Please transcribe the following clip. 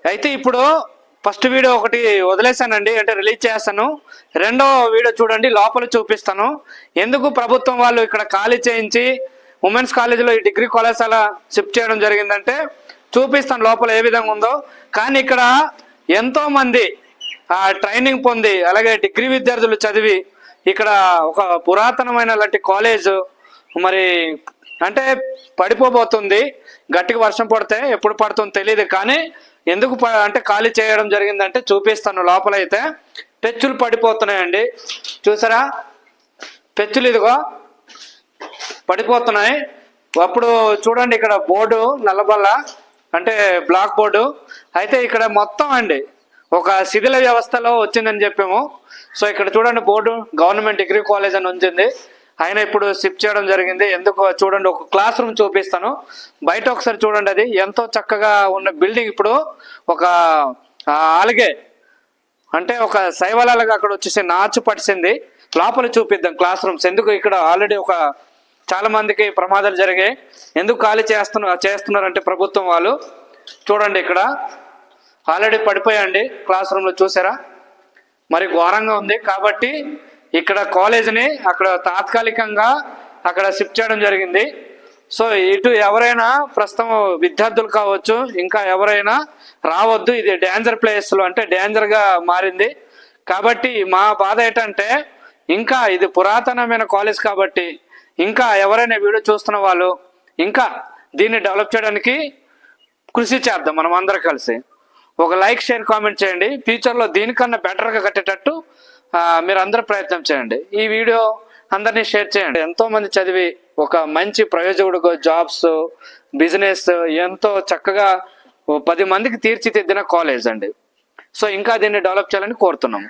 అయితే ఇప్పుడు first video ఒకటి వదిలేసానండి, అంటే రిలీజ్ చేస్తాను. రెండో వీడియో చూడండి, లోపల చూపిస్తాను. ఎందుకు ప్రభుత్వం వాళ్ళు ఇక్కడ ఖాళీ చేయించి ఉమెన్స్ కాలేజీలో ఈ డిగ్రీ కళాశాల షిఫ్ట్ చేయడం జరిగిందంటే చూపిస్తాను లోపల ఏ విధంగా ఉందో. కానీ ఇక్కడ ఎంతో మంది ట్రైనింగ్ పొంది అలాగే డిగ్రీ విద్యార్థులు చదివి ఇక్కడ ఒక పురాతనమైన లాంటి కాలేజ్ మరి అంటే పడిపోబోతుంది. గట్టిగా వర్షం పడితే ఎప్పుడు పడుతుందో తెలియదు, కానీ ఎందుకు అంటే ఖాళీ చేయడం జరిగిందంటే చూపిస్తాను. లోపలైతే పెచ్చులు పడిపోతున్నాయండి, చూసారా పెచ్చులు ఇదిగో పడిపోతున్నాయి. అప్పుడు చూడండి ఇక్కడ బోర్డు నల్లబల్ల అంటే బ్లాక్ బోర్డు. అయితే ఇక్కడ మొత్తం అండి ఒక శిథిల వ్యవస్థలో వచ్చిందని చెప్పాము. సో ఇక్కడ చూడండి బోర్డు గవర్నమెంట్ డిగ్రీ కాలేజ్ అని ఉంచింది. ఆయన ఇప్పుడు షిఫ్ట్ చేయడం జరిగింది. ఎందుకు చూడండి, ఒక క్లాస్ రూమ్ చూపిస్తాను. బయట ఒకసారి చూడండి, అది ఎంతో చక్కగా ఉన్న బిల్డింగ్ ఇప్పుడు ఒక ఆలగే అంటే ఒక శైవలాగా అక్కడ వచ్చేసి నాచు పడిసింది. లోపల చూపిద్దాం క్లాస్ రూమ్స్. ఎందుకు ఇక్కడ ఆల్రెడీ ఒక చాలా మందికి ప్రమాదాలు జరిగాయి. ఎందుకు ఖాళీ చేస్తున్నారంటే ప్రభుత్వం వాళ్ళు చూడండి ఇక్కడ ఆల్రెడీ పడిపోయాండి క్లాస్ రూమ్లో, చూసారా మరి ఘోరంగా ఉంది. కాబట్టి ఇక్కడ కాలేజీని అక్కడ తాత్కాలికంగా అక్కడ షిఫ్ట్ చేయడం జరిగింది. సో ఇటు ఎవరైనా ప్రస్తుతం విద్యార్థులు కావచ్చు, ఇంకా ఎవరైనా రావద్దు, ఇది డేంజర్ ప్లేస్లో అంటే డేంజర్గా మారింది. కాబట్టి మా బాధ ఏంటంటే ఇంకా ఇది పురాతనమైన కాలేజ్ కాబట్టి ఇంకా ఎవరైనా వీడియో చూస్తున్న వాళ్ళు ఇంకా దీన్ని డెవలప్ చేయడానికి కృషి చేద్దాం మనం అందరం కలిసి. ఒక లైక్ షేర్ కామెంట్ చేయండి. ఫ్యూచర్లో దీనికన్నా బెటర్గా కట్టేటట్టు మీరు అందరూ ప్రయత్నం చేయండి. ఈ వీడియో అందరినీ షేర్ చేయండి. ఎంతో మంది చదివి ఒక మంచి ప్రయోజకుడు జాబ్స్ బిజినెస్ ఎంతో చక్కగా 10 మందికి తీర్చిదిద్దిన కాలేజ్ అండి. సో ఇంకా దీన్ని డెవలప్ చేయాలని కోరుతున్నాము.